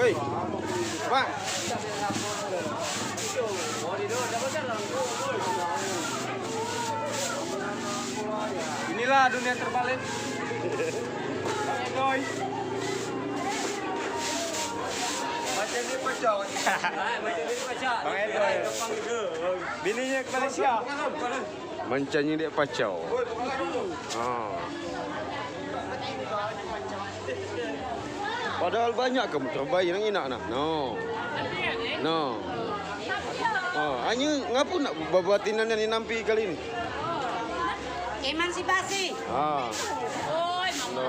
Woi, Pak. Inilah dunia terbalik. Boy. Macam ni pecah. Macam ni pecah. Bang Edoy. Bininya ke Malaysia. Mancanya dia pacau. Padahal banyak kamu terbaik nang inak nak. No. Hanya ngapu nak babatinan ni nampi kali ni. Emansipasi. Oi, No.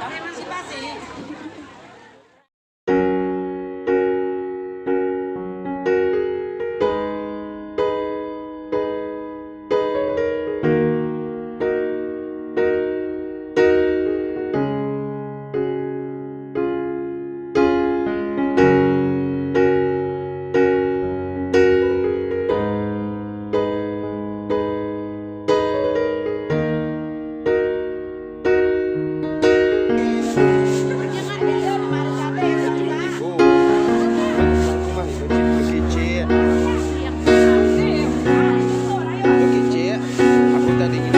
emansipasi. Aku tadi